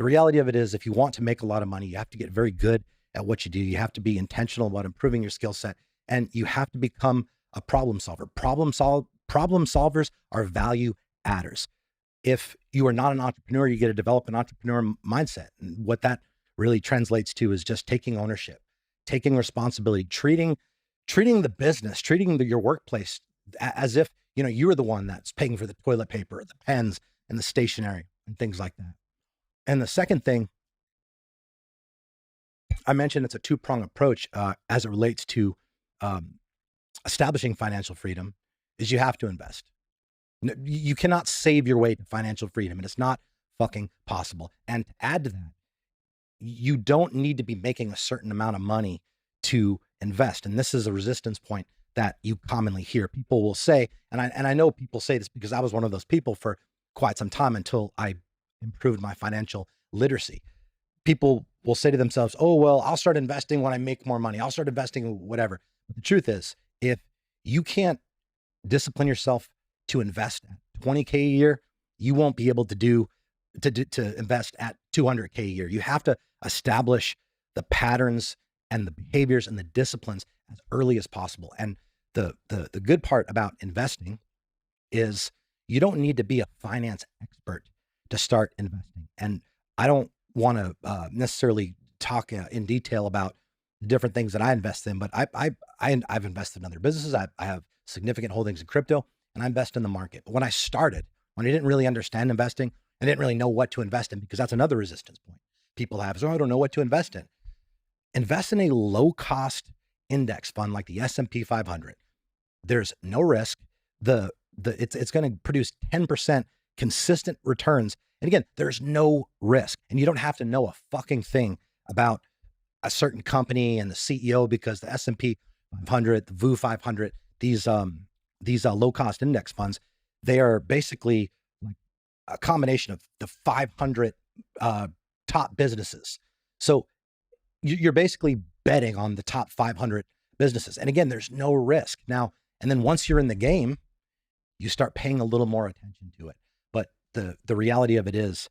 The reality of it is, if you want to make a lot of money, you have to get very good at what you do. You have to be intentional about improving your skill set, and you have to become a problem solver. Problem solvers are value adders. If you are not an entrepreneur, you get to develop an entrepreneur mindset. And what that really translates to is just taking ownership, taking responsibility, treating the business, your workplace as if, you were the one that's paying for the toilet paper, the pens, and the stationery and things like that. And the second thing I mentioned, it's a two-pronged approach as it relates to establishing financial freedom, is you have to invest. You cannot save your way to financial freedom, and it's not fucking possible. And to add to that, you don't need to be making a certain amount of money to invest. And this is a resistance point that you commonly hear. People will say, and I know people say this because I was one of those people for quite some time until I improved my financial literacy. People will say to themselves, oh, well, I'll start investing when I make more money. I'll start investing whatever. But the truth is, if you can't discipline yourself to invest at 20K a year, you won't be able to invest at 200K a year. You have to establish the patterns and the behaviors and the disciplines as early as possible. And the good part about investing is you don't need to be a finance expert to start investing. And I don't want to necessarily talk in detail about the different things that I invest in, but I've invested in other businesses. I have significant holdings in crypto, and I invest in the market. But when I started, when I didn't really understand investing, I didn't really know what to invest in, because that's another resistance point people have. So I don't know what to invest in. Invest in a low-cost index fund like the S&P 500. There's no risk. It's going to produce 10% consistent returns. And again, there's no risk. And you don't have to know a fucking thing about a certain company and the CEO, because the S&P 500, the VU 500, these low-cost index funds, they are basically like a combination of the 500 top businesses. So you're basically betting on the top 500 businesses. And again, there's no risk. Now, and then once you're in the game, you start paying a little more attention to it. But the reality of it is,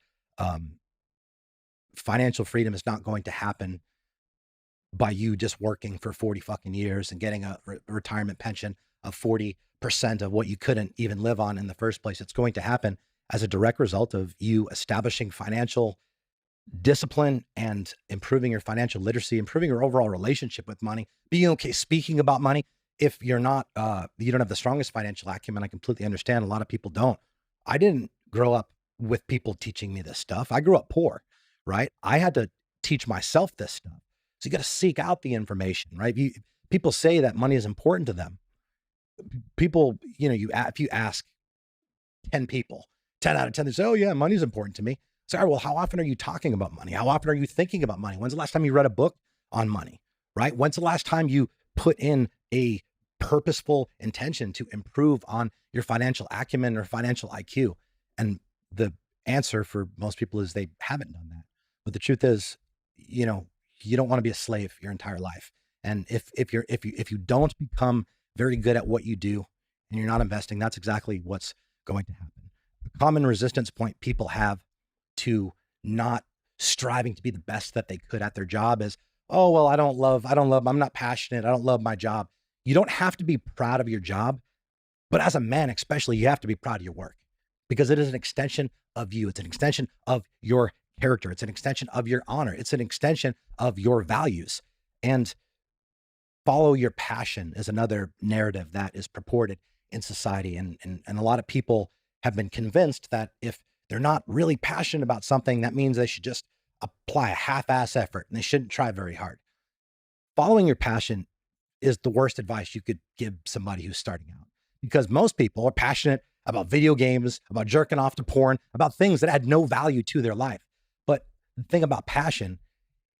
financial freedom is not going to happen by you just working for 40 fucking years and getting a retirement pension of 40% of what you couldn't even live on in the first place. It's going to happen as a direct result of you establishing financial discipline and improving your financial literacy, improving your overall relationship with money, being okay speaking about money. If you're not, you don't have the strongest financial acumen, I completely understand. A lot of people don't. I didn't grow up with people teaching me this stuff. I grew up poor, right? I had to teach myself this stuff. So you got to seek out the information, right? People say that money is important to them. People, if you ask 10 people, 10 out of 10, they say, oh yeah, money's important to me. So, all right, well, how often are you talking about money? How often are you thinking about money? When's the last time you read a book on money, right? When's the last time you put in a purposeful intention to improve on your financial acumen or financial IQ? And the answer for most people is they haven't done that. But the truth is, you don't want to be a slave your entire life. And if you don't become very good at what you do and you're not investing, that's exactly what's going to happen. The common resistance point people have to not striving to be the best that they could at their job is, oh, well, I'm not passionate. I don't love my job. You don't have to be proud of your job, but as a man, especially, you have to be proud of your work, because it is an extension of you. It's an extension of your character. It's an extension of your honor. It's an extension of your values. And follow your passion is another narrative that is purported in society. And a lot of people have been convinced that if they're not really passionate about something, that means they should just apply a half-ass effort and they shouldn't try very hard. Following your passion is the worst advice you could give somebody who's starting out, because most people are passionate about video games, about jerking off to porn, about things that add no value to their life. But the thing about passion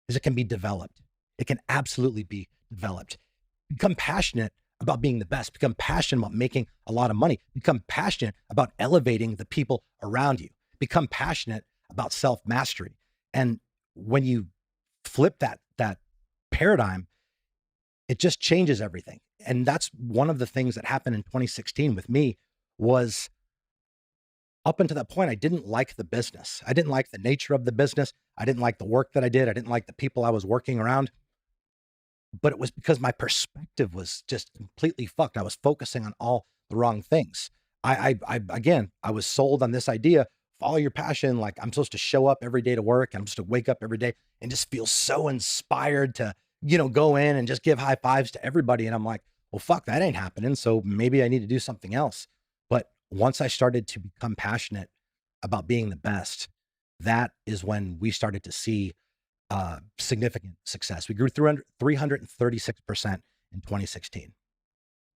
is it can be developed. It can absolutely be developed. Become passionate about being the best. Become passionate about making a lot of money. Become passionate about elevating the people around you. Become passionate about self-mastery. And when you flip that paradigm, it just changes everything. And that's one of the things that happened in 2016 with me. Was up until that point, I didn't like the business. I didn't like the nature of the business. I didn't like the work that I did. I didn't like the people I was working around. But it was because my perspective was just completely fucked. I was focusing on all the wrong things. Again, I was sold on this idea: follow your passion. Like, I'm supposed to show up every day to work, and I'm supposed to wake up every day and just feel so inspired to, go in and just give high fives to everybody. And I'm like, well, fuck, that ain't happening. So maybe I need to do something else. But once I started to become passionate about being the best, that is when we started to see significant success. We grew 336% in 2016.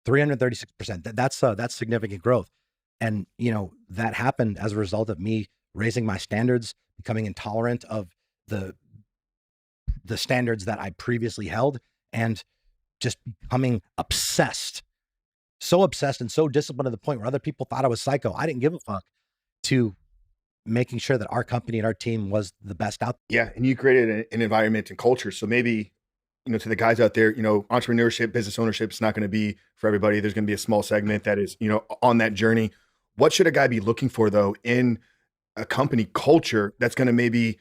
336%. That's significant growth. And that happened as a result of me raising my standards, becoming intolerant of the standards that I previously held, and just becoming obsessed. So obsessed and so disciplined to the point where other people thought I was psycho. I didn't give a fuck, to making sure that our company and our team was the best out Yeah, and you created an environment and culture. So maybe, to the guys out there, entrepreneurship, business ownership is not going to be for everybody. There's going to be a small segment that is, on that journey. What should a guy be looking for though in a company culture that's going to maybe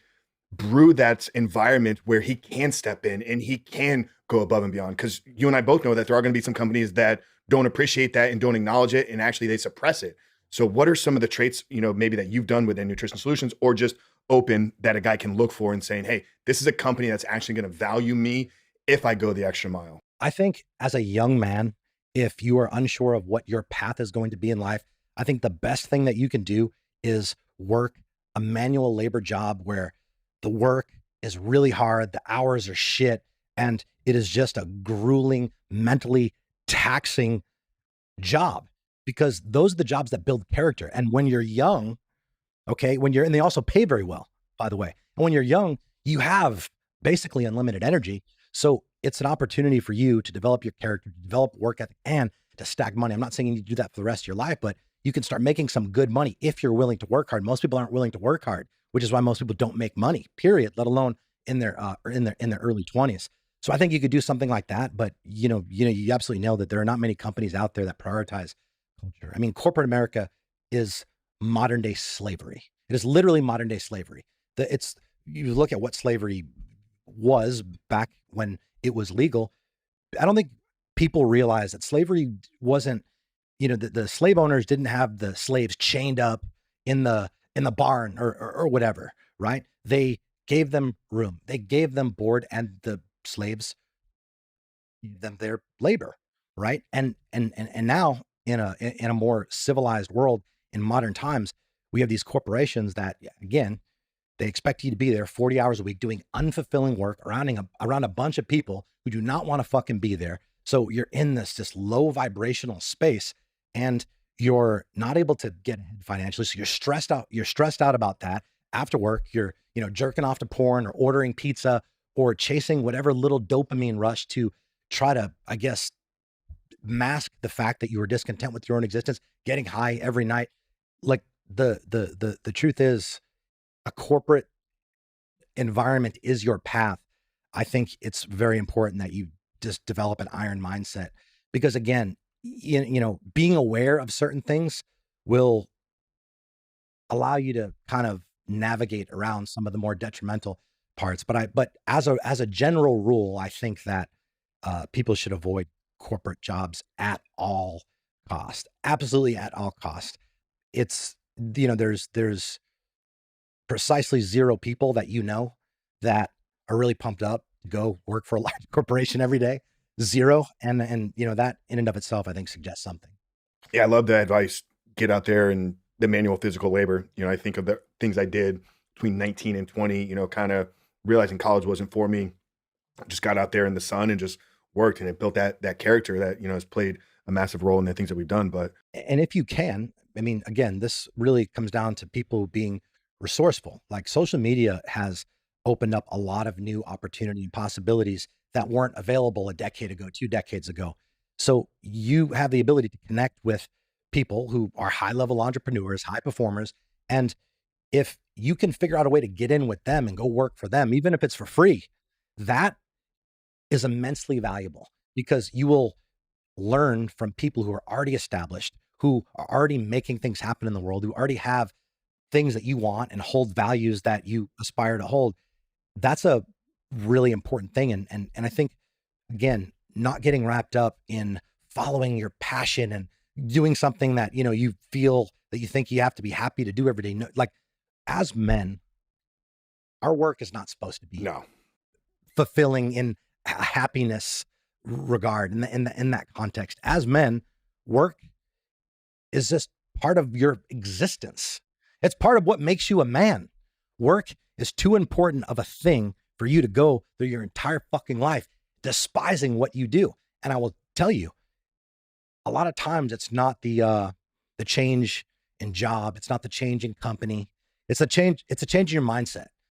brew that environment where he can step in and he can go above and beyond? Because you and I both know that there are going to be some companies that don't appreciate that and don't acknowledge it, and actually they suppress it. So what are some of the traits, maybe that you've done within Nutrition Solutions, or just open, that a guy can look for and saying, hey, this is a company that's actually going to value me if I go the extra mile? I think as a young man, if you are unsure of what your path is going to be in life, I think the best thing that you can do is work a manual labor job where the work is really hard, the hours are shit, and it is just a grueling, mentally taxing job, because those are the jobs that build character. And when you're young, okay, and they also pay very well, by the way. And when you're young, you have basically unlimited energy. So it's an opportunity for you to develop your character, to develop work ethic, and to stack money. I'm not saying you need to do that for the rest of your life, but you can start making some good money if you're willing to work hard. Most people aren't willing to work hard, which is why most people don't make money, period, let alone in their early 20s. So I think you could do something like that. But you absolutely know that there are not many companies out there that prioritize culture. I mean, corporate America is modern day slavery. It is literally modern day slavery. You look at what slavery was back when it was legal. I don't think people realize that slavery wasn't, the slave owners didn't have the slaves chained up in the barn or whatever, right? They gave them room. They gave them board, and the slaves gave them their labor, right? And now in a more civilized world, in modern times, we have these corporations that, again, they expect you to be there 40 hours a week doing unfulfilling work around a bunch of people who do not want to fucking be there. So you're in this low vibrational space, and you're not able to get ahead financially. So you're stressed out. You're stressed out about that. After work, you're, jerking off to porn or ordering pizza or chasing whatever little dopamine rush to try to, I guess, mask the fact that you were discontent with your own existence, getting high every night. Like, the truth is, a corporate environment is your path. I think it's very important that you just develop an iron mindset, because again, being aware of certain things will allow you to kind of navigate around some of the more detrimental parts. But as a general rule, I think that people should avoid corporate jobs at all cost, absolutely at all cost. It's, there's precisely zero people that are really pumped up to go work for a large corporation every day. Zero. And that in and of itself, I think, suggests something. Yeah, I love that advice. Get out there and the manual physical labor. I think of the things I did between 19 and 20, kind of realizing college wasn't for me. I just got out there in the sun and just worked, and it built that character that, has played a massive role in the things that we've done. But And if you can, I mean, again, this really comes down to people being resourceful. Like, social media has opened up a lot of new opportunity and possibilities that weren't available a decade ago, 2 decades ago. So you have the ability to connect with people who are high level entrepreneurs, high performers. And if you can figure out a way to get in with them and go work for them, even if it's for free, that is immensely valuable, because you will learn from people who are already established, who are already making things happen in the world, who already have things that you want and hold values that you aspire to hold. That's a really important thing. And I think, again, not getting wrapped up in following your passion and doing something that, you know, you feel that you think you have to be happy to do every day. No, like, as men, our work is not supposed to be No. fulfilling in a happiness regard in that context. As men, work is just part of your existence. It's part of what makes you a man. Work is too important of a thing for you to go through your entire fucking life despising what you do. And I will tell you, a lot of times it's not the change in job, it's not the change in company, it's a change in your mindset.